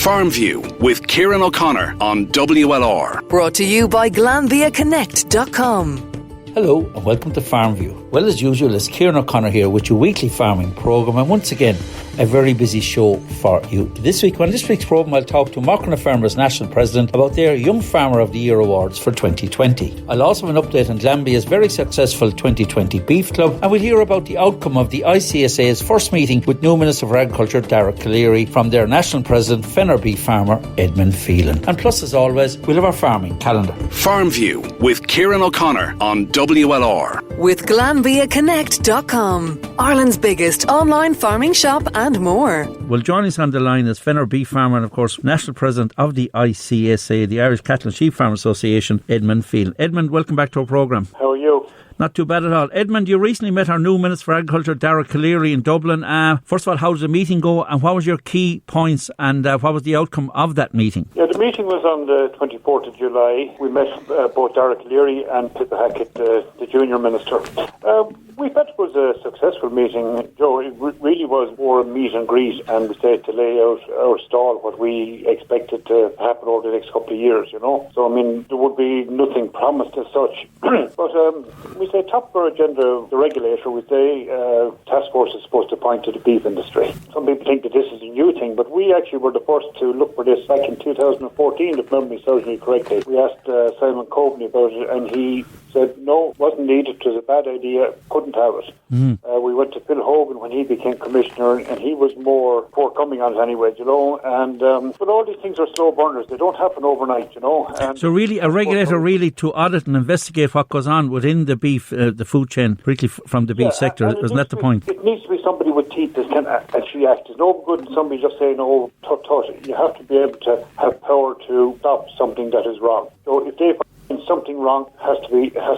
Farmview with Kieran O'Connor on WLR. Brought to you by GlanbiaConnect.com. Hello and welcome to Farmview. Well, as usual, it's Kieran O'Connor here with your weekly farming programme, and once again, a very busy show for you. This week, on this week's programme, I'll talk to Macra Farmers National President about their Young Farmer of the Year Awards for 2020. I'll also have an update on Glanbia's very successful 2020 Beef Club, and we'll hear about the outcome of the ICSAs' first meeting with new Minister for Agriculture Dara Calleary from their National President Fenor beef farmer Edmund Phelan. And plus, as always, we'll have our farming calendar. Farmview with Kieran O'Connor on WLR. With GlanbiaConnect.com, Ireland's biggest online farming shop and more. Well, joining us on the line is Fenor beef farmer and, of course, National President of the ICSA, the Irish Cattle and Sheep Farmers Association, Edmund Phelan. Edmund, welcome back to our programme. How are you? Not too bad at all. Edmund, you recently met our new Minister for Agriculture, Dara Calleary, in Dublin. First of all, how did the meeting go, and what was your key points, and what was the outcome of that meeting? Yeah, the meeting was on the 24th of July. We met both Dara Calleary and Pippa Hackett, the junior minister. We thought it was a successful meeting, Joe. It really was more a meet and greet, and we said to lay out our stall what we expected to happen over the next couple of years, you know. So, I mean, there would be nothing promised as such. But we say top of our agenda, the regulator, we say task force is supposed to point to the beef industry. Some people think that this is a new thing, but we actually were the first to look for this back in 2014, if memory serves me correctly. We asked Simon Coveney about it, and he said no, wasn't needed, it was a bad idea, couldn't have it. We went to Phil Hogan when he became commissioner, and he was more forthcoming on it anyway, you know. And but all these things are slow burners; they don't happen overnight, you know. And so really, a regulator really to audit and investigate what goes on within the beef, the food chain, particularly from the beef sector. Isn't that the point? It needs to be somebody with teeth that can actually act. There's no good in somebody just saying, "Oh, tut tut." You have to be able to have power to stop something that is wrong. So if they find something wrong, it has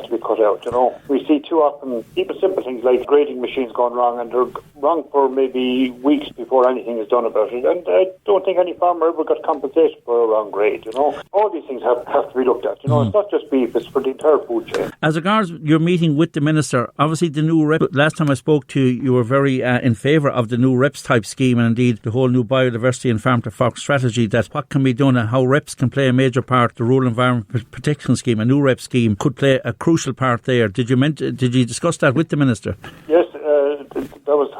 to be cut out, you know. We see too often even simple things like grading machines going wrong, and they're wrong for maybe weeks before anything is done about it. And I don't think any farmer ever got compensation for a wrong grade, you know. All these things have to be looked at, you know. It's not just beef, it's for the entire food chain. As regards your meeting with the Minister, obviously the new rep, last time I spoke to you, you were very in favour of the new reps type scheme, and indeed the whole new biodiversity and farm to fork strategy, that what can be done and how reps can play a major part. The rural environment protection scheme, a new rep scheme, could play a crucial part there. Did you discuss that with the Minister? Yes, that was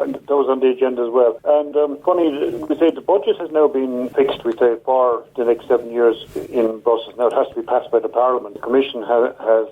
on the agenda as well. And funny, we say the budget has now been fixed, we say, for the next 7 years in Brussels. Now it has to be passed by the Parliament. The Commission has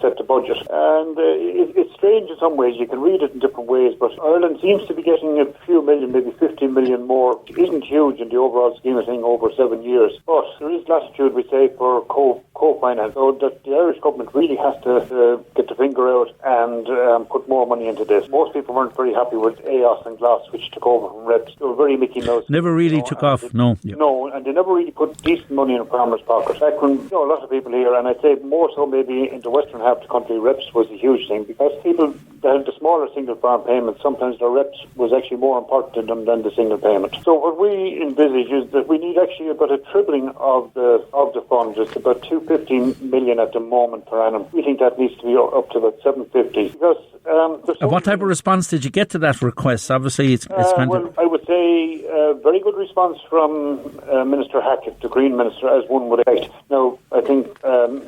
set the budget. And it's strange in some ways. You can read it in different ways, but Ireland seems to be getting a few million, maybe 15 million more. It isn't huge in the overall scheme of things over 7 years. But there is latitude, we say, for co-finance. So that the Irish government really has to get the finger out and put more money into this. Most people weren't very happy with AOS and Glass, which took over from reps. They were very Mickey Mouse. Never really took off, no. No, and they never really put decent money in a farmer's pocket. Like when, a lot of people here, and I'd say more so maybe in the western half of the country, reps was a huge thing, because people that had the smaller single farm payments, sometimes their reps was actually more important to them than the single payment. So what we envisage is that we need actually about a tripling of the fund. It's about 250 million at the moment per annum. We think that needs to be up to about 750. Because and what type of response did you get to that request? Obviously, it's kind of... I would say a very good response from Minister Hackett, the Green Minister, as one would expect. Now, I think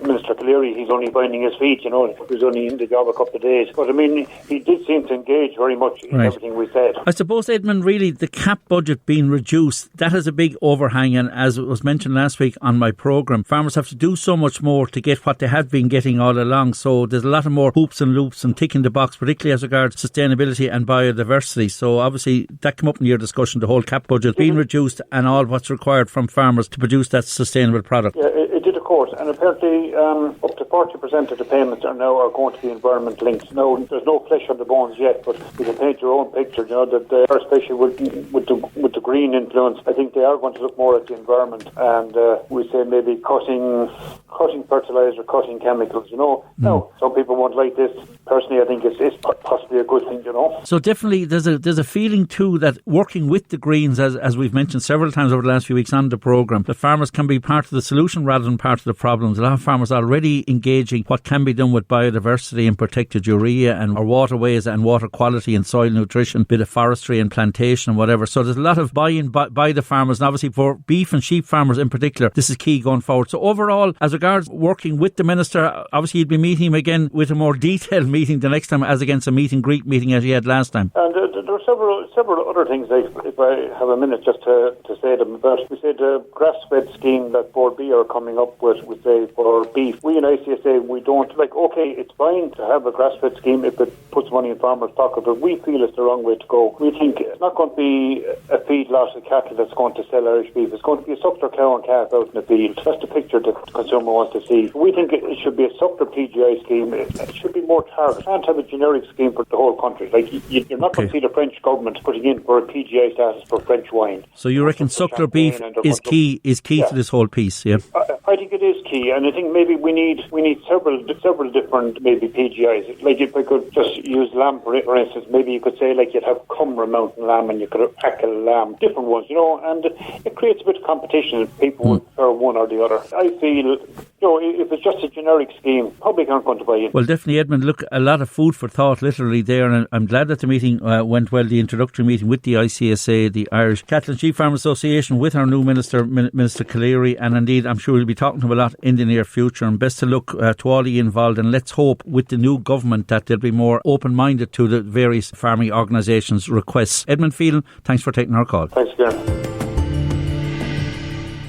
Minister Calleary, he's only finding his feet, you know. He was only in the job a couple of days. But, I mean, he did seem to engage very much in everything we said. I suppose, Edmund, really, the cap budget being reduced, that has a big overhang. And as it was mentioned last week on my programme, farmers have to do so much more to get what they have been getting all along. So there's a lot of more hoops and loops and ticking the box, particularly as regards sustainability and biodiversity. So obviously that came up in your discussion, the whole cap budget being reduced and all what's required from farmers to produce that sustainable product. Yeah, it did, of course, and apparently up to 40% of the payments are going to be environment linked. No, there's no flesh on the bones yet, but you can paint your own picture, you know, that they are, especially with the green influence. I think they are going to look more at the environment, and we say maybe cutting fertilizer, cutting chemicals, you know. Now, some people won't like this. Personally, I think it's possibly a good thing, you know. So definitely there's a feeling too that working with the Greens, as we've mentioned several times over the last few weeks on the programme, that farmers can be part of the solution rather than part of the problems. A lot of farmers already engaging what can be done with biodiversity and protected urea and our waterways and water quality and soil nutrition, bit of forestry and plantation and whatever. So there's a lot of buy-in by the farmers, and obviously for beef and sheep farmers in particular, this is key going forward. So overall, as regards working with the Minister, obviously you'd be meeting him again with a more detailed meeting the next time as against a meet and greet meeting as you had last time. And there are several other things, if I have a minute just to say them about. We said the grass-fed scheme that Board B are coming up with, we say for beef. We in ICSA, we don't, okay, it's fine to have a grass-fed scheme if it puts money in farmers' pocket, but we feel it's the wrong way to go. We think it's not going to be a feedlot of cattle that's going to sell Irish beef. It's going to be a suckler cow and calf out in the field. That's the picture the consumer wants to see. We think it should be a suckler PGI scheme. It should be more targeted. You can't have a generic scheme for the whole country. You're not going to see the French government putting in for a PGI status for French wine. So you reckon suckler beef is key to this whole piece, yeah? I think it is key, and I think maybe we need several different maybe PGIs. Like if I could just use lamb for instance, maybe you could say you'd have Cumra Mountain lamb and you could have Ackle lamb, different ones, and it creates a bit of competition if people would prefer one or the other. I feel, if it's just a generic scheme, public aren't going to buy it. Well, definitely, Edmund, look, a lot of food for thought literally there, and I'm glad that the meeting went well, the introductory meeting with the ICSA, the Irish Cattle and Sheep Farm Association, with our new Minister, Minister Calleary, and indeed I'm sure we'll be talking to him a lot in the near future, and best of luck to all the involved, and let's hope with the new government that they'll be more open-minded to the various farming organisations' requests. Edmund Phelan, thanks for taking our call. Thanks, Kieran.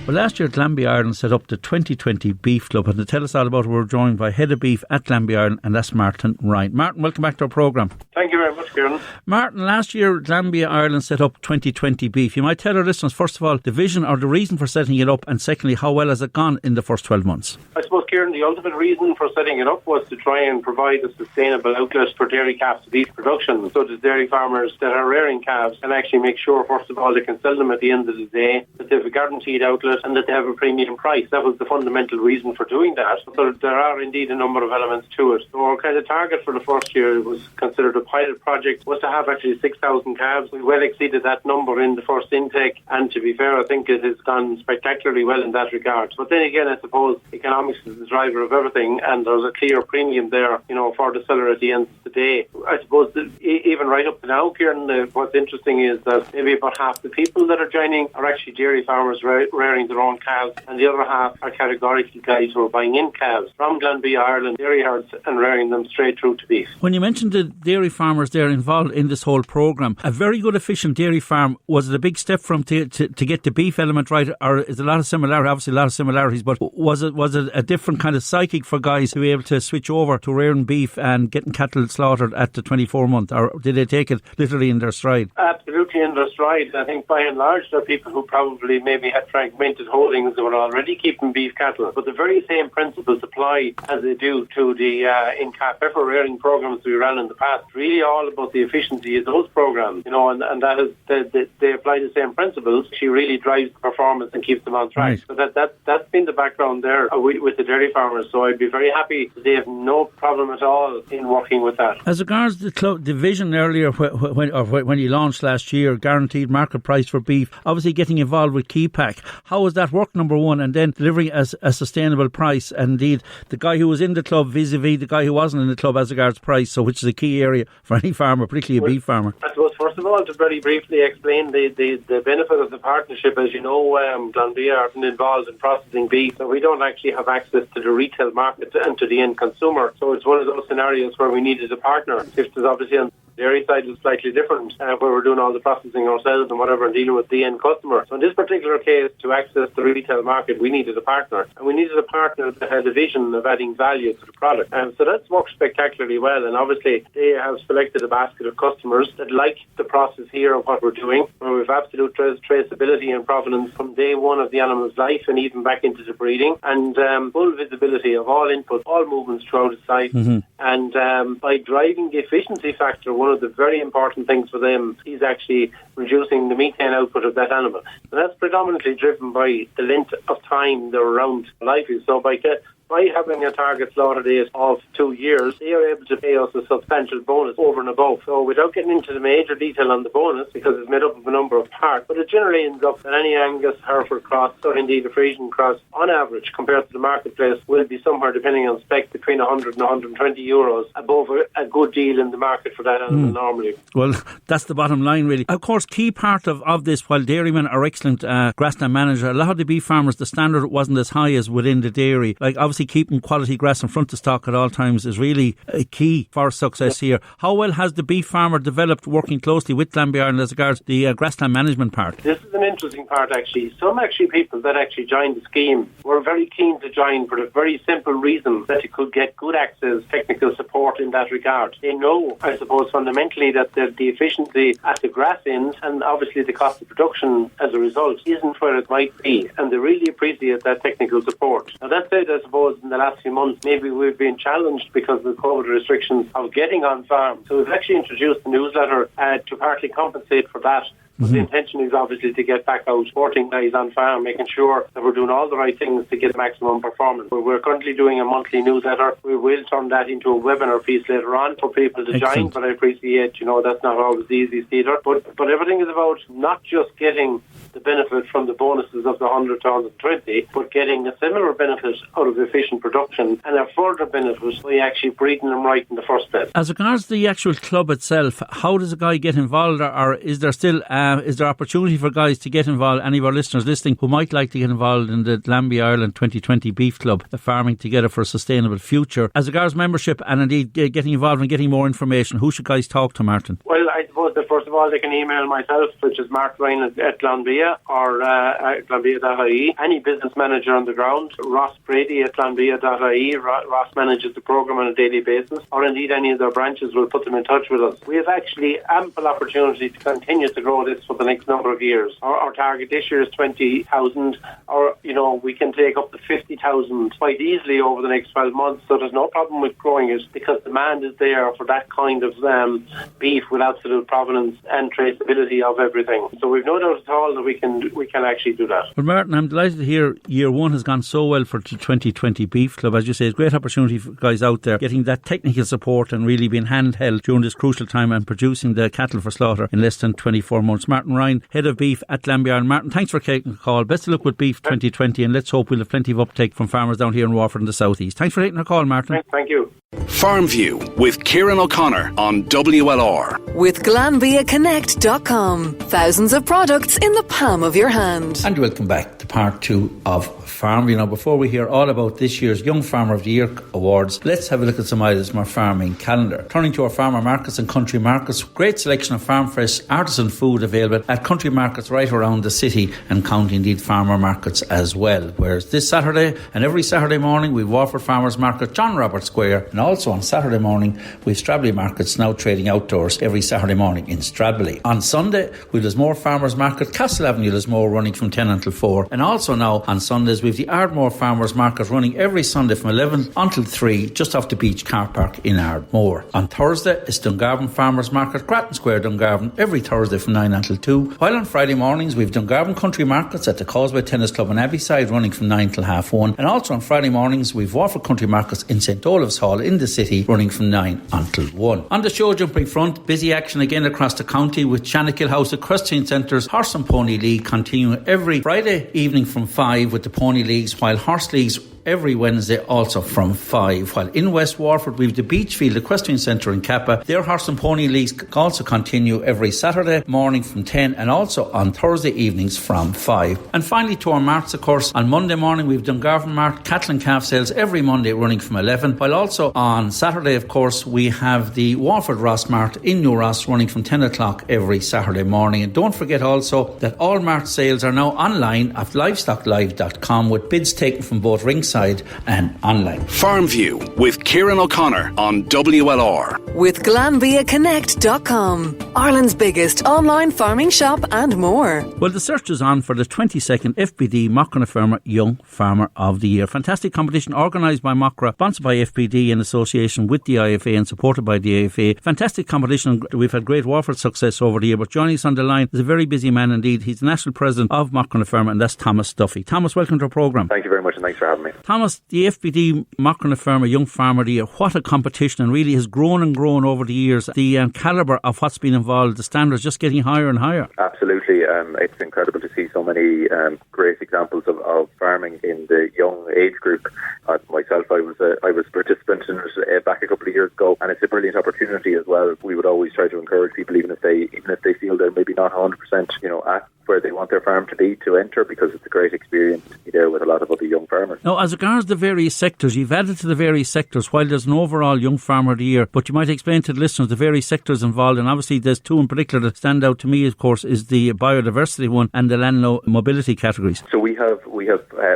Well, last year Glanbia Ireland set up the 2020 Beef Club, and to tell us all about it, we're joined by Head of Beef at Glanbia Ireland, and that's Martin Ryan. Martin, welcome back to our programme. Thank you very much, Kieran. Martin, last year Glanbia Ireland set up 2020 Beef. You might tell our listeners, first of all, the vision or the reason for setting it up, and secondly, how well has it gone in the first 12 months? I suppose, Kieran, the ultimate reason for setting it up was to try and provide a sustainable outlet for dairy calves beef production, so that dairy farmers that are rearing calves can actually make sure, first of all, they can sell them at the end of the day, that they have a guaranteed outlet and that they have a premium price. That was the fundamental reason for doing that. So there are indeed a number of elements to it. So our kind of target for the first year was considered a pilot project, was to have actually 6,000 calves. We well exceeded that number in the first intake, and to be fair, I think it has gone spectacularly well in that regard. But then again, I suppose economics is the driver of everything, and there's a clear premium there, for the seller at the end of the day. I suppose that even right up to now, Kieran, what's interesting is that maybe about half the people that are joining are actually dairy farmers rearing their own calves, and the other half are categorically guys who are buying in calves from Glanbia Ireland dairy herds and rearing them straight through to beef. When you mentioned the dairy farmers there involved in this whole programme, a very good efficient dairy farm, was it a big step from to get the beef element right, or is there a lot of similarity? Obviously a lot of similarities, but was it a different kind of psychic for guys to be able to switch over to rearing beef and getting cattle slaughtered at the 24-month, or did they take it literally in their stride? Absolutely in their stride. I think by and large there are people who probably maybe had fragmented holdings that were already keeping beef cattle, but the very same principles apply as they do to the in-calf heifer rearing programs we ran in the past. Really all about the efficiency of those programs, and that is they apply the same principles. She really drives the performance and keeps them on track. Right. So that's been the background there with the dairy farmers. So I'd be very happy that they have no problem at all in working with that. As regards the vision earlier when you launched last year, guaranteed market price for beef, obviously getting involved with KeyPack, how has that worked, number one, and then delivering a sustainable price, and indeed the guy who was in the club vis-a-vis the guy who wasn't in the club as regards price, so which is a key area for any farmer, particularly a beef farmer? I suppose first of all to very briefly explain the benefit of the partnership. As you know, Glanbia aren't involved in processing beef, so we don't actually have access to the retail market and to the end consumer, so it's one of those scenarios where we needed a partner. If there's obviously on the dairy side is slightly different, where we're doing all the processing ourselves and whatever and dealing with the end customer. So in this particular case, to access the retail market, we needed a partner. And we needed a partner that had a vision of adding value to the product. So that's worked spectacularly well. And obviously, they have selected a basket of customers that like the process here of what we're doing, where we've absolute traceability and provenance from day one of the animal's life and even back into the breeding, and full visibility of all input, all movements throughout the site. Mm-hmm. And by driving the efficiency factor, one of the very important things for them is actually reducing the methane output of that animal. And that's predominantly driven by the length of time they're around life. So by by having a target slaughter date of 2 years, they are able to pay us a substantial bonus over and above. So without getting into the major detail on the bonus, because it's made up of a number of parts, but it generally ends up that any Angus, Hereford cross, or indeed a Frisian cross, on average, compared to the marketplace, will be somewhere, depending on spec, between 100 and 120 euros above a good deal in the market for that animal normally. Well, that's the bottom line, really. Of course, key part of this, while dairymen are excellent grassland manager, a lot of the beef farmers, the standard wasn't as high as within the dairy. Like, obviously, keeping quality grass in front of stock at all times is really key for success here. How well has the beef farmer developed working closely with Glanbia Ireland as regards the grassland management part? This is an interesting part, actually. Some people that actually joined the scheme were very keen to join for the very simple reason that you could get good access, technical support in that regard. They know, I suppose, fundamentally that the efficiency at the grass end and obviously the cost of production as a result isn't where it might be, and they really appreciate that technical support. Now, that said, I suppose in the last few months maybe we've been challenged because of the COVID restrictions of getting on farm. So we've actually introduced a newsletter to partly compensate for that. But the intention is obviously to get back out supporting guys on farm, making sure that we're doing all the right things to get maximum performance. We're currently doing a monthly newsletter. We will turn that into a webinar piece later on for people to join, but I appreciate, that's not always easy either. But everything is about not just getting the benefit from the bonuses of the 100 to 120, but getting a similar benefit out of efficient production and a further benefit by actually breeding them right in the first place. As regards the actual club itself, how does a guy get involved, or is there still is there opportunity for guys to get involved, any of our listeners listening who might like to get involved in the Glanbia Ireland 2020 Beef Club, the Farming Together for a Sustainable Future? As regards membership and indeed getting involved and getting more information, who should guys talk to, Martin? Well, I suppose that first of all they can email myself, which is markryan@Glanbia or Glanbia.ie. Any business manager on the ground, Ross Brady at Glanbia.ie. Ross manages the programme on a daily basis, or indeed any of their branches will put them in touch with us. We have actually ample opportunity to continue to grow this for the next number of years. Our target this year is 20,000, or we can take up to 50,000 quite easily over the next 12 months, so there's no problem with growing it because demand is there for that kind of beef with absolute provenance and traceability of everything. So we've no doubt at all that we can actually do that. Well, Martin, I'm delighted to hear year one has gone so well for the 2020 Beef Club. As you say, it's a great opportunity for guys out there getting that technical support and really being handheld during this crucial time and producing the cattle for slaughter in less than 24 months. Martin Ryan, Head of Beef at Glanbia Ireland. Martin, thanks for taking the call. Best of luck with Beef 2020, and let's hope we'll have plenty of uptake from farmers down here in Waterford and the South East. Thanks for taking the call, Martin. Thank you. Farmview with Kieran O'Connor on WLR. With GlanbiaConnect.com. Thousands of products in the palm of your hand. And welcome back to part 2 of Farmview. Now, before we hear all about this year's Young Farmer of the Year awards, let's have a look at some items from our farming calendar. Turning to our farmer markets and country markets, great selection of farm fresh artisan food available at country markets right around the city and county, indeed farmer markets as well. Whereas this Saturday and every Saturday morning we've Waterford Farmers Market, John Roberts Square, and also on Saturday morning we've Stradbally Markets now trading outdoors every Saturday morning in Stradbally. On Sunday we've Lismore Farmers Market, Castle Avenue Lismore, running from 10 until 4, and also now on Sundays we've the Ardmore Farmers Market running every Sunday from 11 until 3 just off the beach car park in Ardmore. On Thursday it's Dungarvan Farmers Market, Grattan Square, Dungarvan, every Thursday from 9 until 2, while on Friday mornings we've Dungarvan Country Markets at the Causeway Tennis Club in Abbeyside running from 9 till 1:30, and also on Friday mornings we've Waterford Country Markets in St Olave's Hall in the city running from 9 until 1. On the show jumping front, busy action again across the county with Shanakill House Equestrian Centre's Horse and Pony League continuing every Friday evening from 5 with the Pony Leagues, while Horse Leagues every Wednesday also from 5. While in West Waterford we've the Beachfield Equestrian Centre in Kappa. Their Horse and Pony Leagues also continue every Saturday morning from 10 and also on Thursday evenings from 5. And finally to our marts, of course, on Monday morning we've Dungarvan Mart cattle and calf sales every Monday running from 11, while also on Saturday of course we have the Waterford Ross Mart in New Ross running from 10 o'clock every Saturday morning. And don't forget also that all mart sales are now online at livestocklive.com with bids taken from both ringside and online. Farmview with Kieran O'Connor on WLR. With GlanbiaConnect.com. Ireland's biggest online farming shop and more. Well, the search is on for the 22nd FBD Macra Feirme Young Farmer of the Year. Fantastic competition organised by Macra, sponsored by FBD in association with the IFA and supported by the IFA. Fantastic competition. We've had great Waterford success over the year, but joining us on the line is a very busy man indeed. He's the National President of Macra Feirme, and that's Thomas Duffy. Thomas, welcome to our programme. Thank you very much and thanks for having me. Thomas, the FBD Macra Feirme Young Farmer of the Year, what a competition, and really has grown and grown over the years. The calibre of what's been involved, the standards just getting higher and higher. Absolutely. It's incredible to see so many great examples of farming in the young age group. Myself, I was a participant in it back a couple of years ago, and it's a brilliant opportunity as well. We would always try to encourage people, even if they feel they're maybe not 100%, at where they want their farm to be, to enter, because it's a great experience to be there with a lot of other young farmers. Now, as regards the various sectors, you've added to the various sectors while there's an overall Young Farmer of the Year, but you might explain to the listeners the various sectors involved, and obviously there's two in particular that stand out to me, of course, is the biodiversity one and the land mobility categories. So we have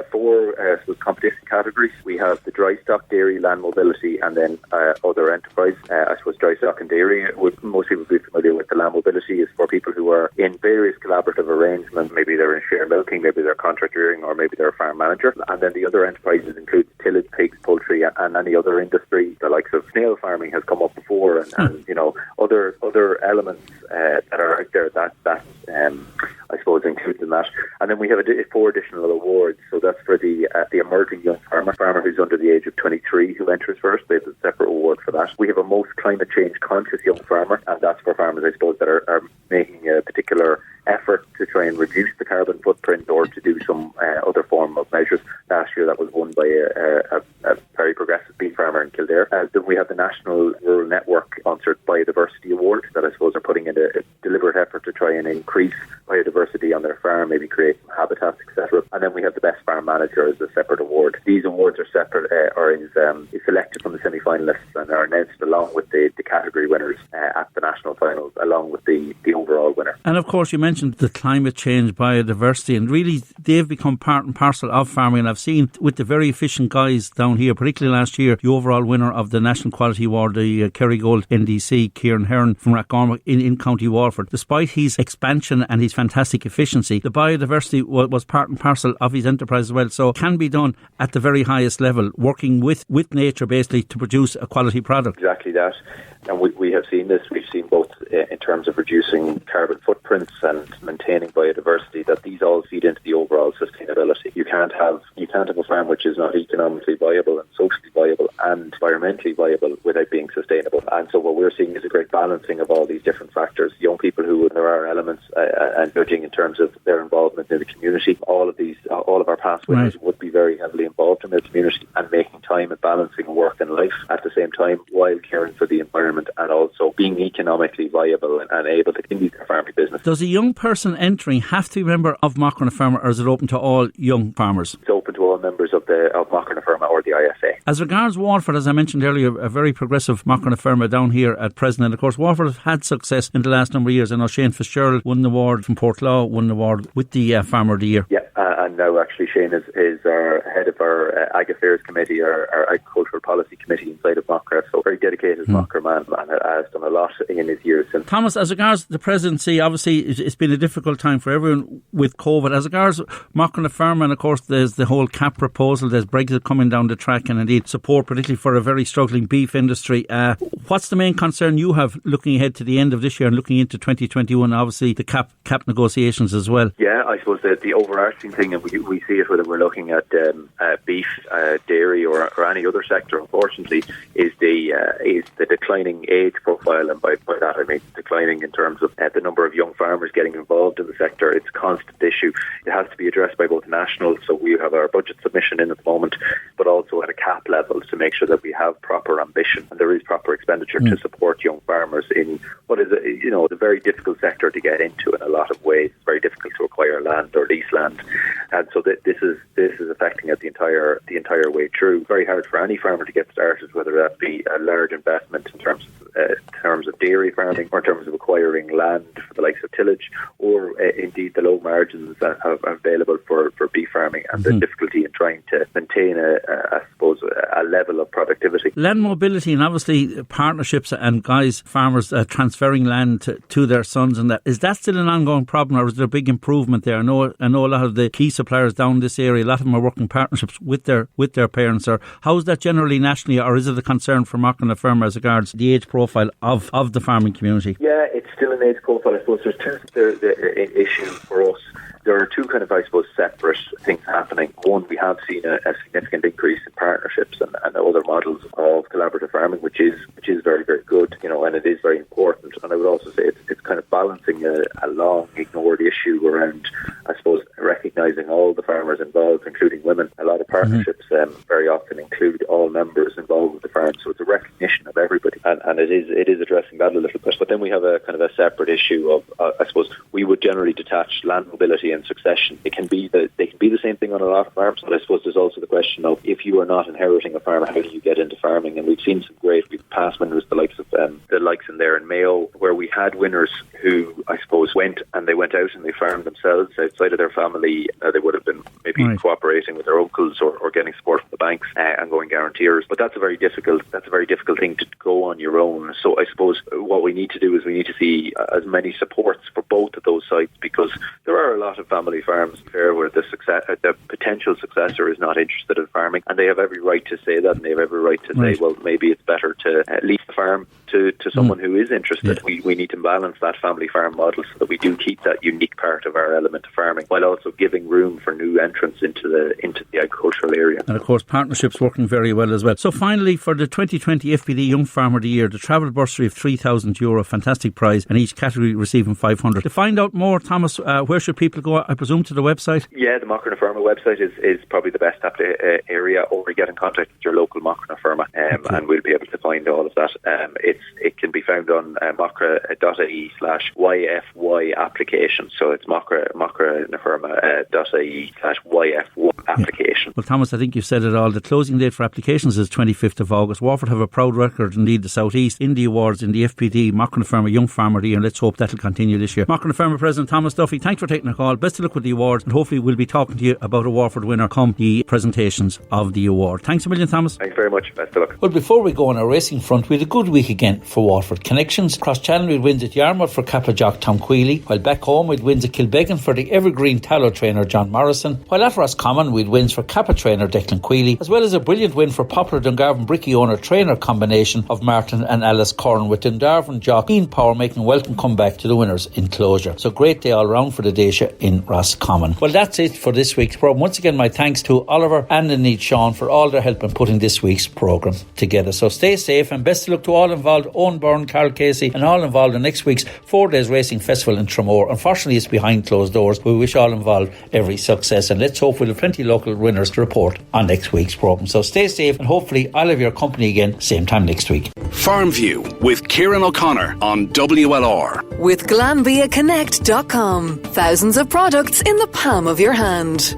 four competition categories. We have the dry stock, dairy, land mobility, and then other enterprise. I suppose dry stock and dairy, most people will be familiar with. The land mobility is for people who are in various collaborative arrangements. Maybe they're in share milking, maybe they're contract rearing, or maybe they're a farm manager. And then the other enterprises include tillage, pigs, poultry, and any other industry. The likes of snail farming has come up before, and other elements that are out there that I suppose includes in that. And then we have 4 additional awards. So that's for the emerging young farmer who's under the age of 23 who enters first. They have a separate award for that. We have a most climate change conscious young farmer, and that's for farmers, I suppose, that are making a particular effort to try and reduce the carbon footprint or to do some other form of measures. Last year that was won by a very progressive beef farmer in Kildare. Then we have the National Rural Network sponsored Biodiversity Award that I suppose are putting in a deliberate effort to try and increase biodiversity on their farm, maybe create some habitats, etc. And then we have the Best Farm Manager as a separate award. These awards are separate, is selected from the semi-finalists and are announced along with the category winners at the national finals, along with the overall winner. And of course you mentioned the climate change, biodiversity, and really they've become part and parcel of farming. And I've seen with the very efficient guys down here, particularly last year, the overall winner of the National Quality Award, the Kerrygold NDC, Kieran from Rathgormack in County Waterford. Despite his expansion and his fantastic efficiency, the biodiversity was part and parcel of his enterprise as well. So it can be done at the very highest level, working with nature basically to produce a quality product. Exactly that. And we have seen this. We've seen both in terms of reducing carbon footprints and maintaining biodiversity, that these all feed into the overall sustainability. You can't have a farm which is not economically viable and socially viable and environmentally viable without being sustainable. And so what we're seeing is a great balancing of all these different factors. Young people who there are elements and judging in terms of their involvement in the community. All of our past winners would be very heavily involved in their community and making time and balancing work and life at the same time while caring for the environment and also being economically viable and able to continue their farming business. Does a young person entering have to be a member of Macra Feirme, or is it open to all young farmers? It's open to all members of Macra Feirme or the ISA. As regards Waterford, as I mentioned earlier, a very progressive Macra Feirme down here at present. And of course, Waterford have had success in the last number of years. I know Shane Fitzgerald won the award from Portlaw, won the award with the Farmer of the Year. Yeah, and now actually Shane is our head of our Ag Affairs Committee, our Agricultural Policy Committee inside of Macra. So very dedicated Macra man, and has done a lot in his years since. Thomas, as regards the presidency, obviously it's been a difficult time for everyone with COVID. As regards Macra Feirme, and of course there's the whole CAP proposal, there's Brexit coming down the track, and indeed support particularly for a very struggling beef industry. What's the main concern you have looking ahead to the end of this year and looking into 2021, obviously the CAP negotiations as well? Yeah, I suppose the overarching thing, and we see it whether we're looking at beef, dairy or any other sector, unfortunately, is the declining age profile, and by that I mean declining in terms of the number of young farmers getting involved in the sector. It's a constant issue. It has to be addressed by both national, so we have our budget submission in at the moment, but also at a CAP level to make sure that we have proper ambition and there is proper expenditure to support young farmers in what is a very difficult sector to get into in a lot of ways. It's very difficult to acquire land or lease land, and so this is affecting it the entire way through. Very hard for any farmer to get started, whether that be a large investment in terms of dairy farming or in terms of acquiring land for the likes of tillage, or indeed the low margins that are available for beef farming and the difficulty in trying to maintain a level of productivity. Land mobility, and obviously partnerships and farmers transferring land to their sons, and that is that still an ongoing problem, or is there a big improvement there? I know a lot of the key suppliers down this area, a lot of them are working partnerships with their parents. Or how is that generally nationally, or is it a concern for Macra Feirme as regards the age profile of the farming community? Yeah, it's still an age profile. I suppose there's two issue for us. there are two kind of, I suppose, separate things happening. One, we have seen a significant increase in partnerships and other models of collaborative farming, which is very, very good, and it is very important. And I would also say it's kind of balancing a long ignored issue around, I suppose, recognising all the farmers involved, including women. A lot of partnerships very often include all members involved with the farm, so it's a recognition of everybody, and it is addressing that a little bit. But then we have a kind of a separate issue of, I suppose, we would generally detach land mobility and succession. They can be the same thing on a lot of farms, but I suppose there's also the question of, if you are not inheriting a farm, how do you get into farming? And we've seen some we've past winners, the likes in there in Mayo, where we had winners who, I suppose, went out and they farmed themselves outside of their family. They would have been maybe cooperating with their uncles or getting support from the banks and going guarantors. But that's a very difficult thing to go on your own. So I suppose what we need to do is we need to see as many supports for both of those sites, because there are a lot of family farms there where the potential successor is not interested in farming, and they have every right to say that, and they have every right to say, well, maybe it's better to leave the farm to someone who is interested. We need to balance that family farm model so that we do keep that unique part of our element of farming, while also giving room for new entrants into the agricultural area. And of course, partnerships working very well as well. So finally, for the 2020 FPD Young Farmer of the Year, the travel bursary of €3,000, fantastic prize, and each category receiving 500. To find out more, Thomas, where should people go? I presume to the website? Yeah, the Macra website is probably the best area, or get in contact with your local Macra Firma, and we'll be able to find all of that. It can be found on macra.ie/YFY application. So it's macra.ie/YF1 application. Well, Thomas, I think you've said it all. The closing date for applications is 25th of August. Waterford have a proud record, indeed, the South East, in the awards in the FPD Macra Firma Young Farmer of the Year, and let's hope that'll continue this year. Macra Firma President Thomas Duffy, thanks for taking the call. Best of luck with the awards, and hopefully we'll be talking to you about a Waterford winner come the presentations of the award. Thanks a million, Thomas. Thanks very much. Best of luck. Well, before we go on our racing front, we had a good week again for Waterford Connections. Cross Channel with wins at Yarmouth for Capajock Tom Queely, while back home with wins at Kilbeggan for the evergreen tallow trainer John Morrison, while at Roscommon with wins for Kappa trainer Declan Queely, as well as a brilliant win for popular Dungarvan Bricky owner trainer combination of Martin and Alice Corrin, with Dungarvan jock Ian Power making a welcome comeback to the winners in closure. So great day all round for the Dacia in Roscommon. Well, that's it for this week's programme. Once again, my thanks to Oliver and indeed Sean for all their help in putting this week's programme together. So stay safe, and best of luck to all involved: Owen Byrne, Carl Casey, and all involved in next week's 4 Days Racing Festival in Tramore. Unfortunately, it's behind closed doors. We wish all involved every success, and let's hope we'll have plenty of local winners to report on next week's programme. So stay safe, and hopefully I'll have your company again same time next week. Farmview with Kieran O'Connor on WLR. With GlanbiaConnect.com. Thousands of products in the palm of your hand.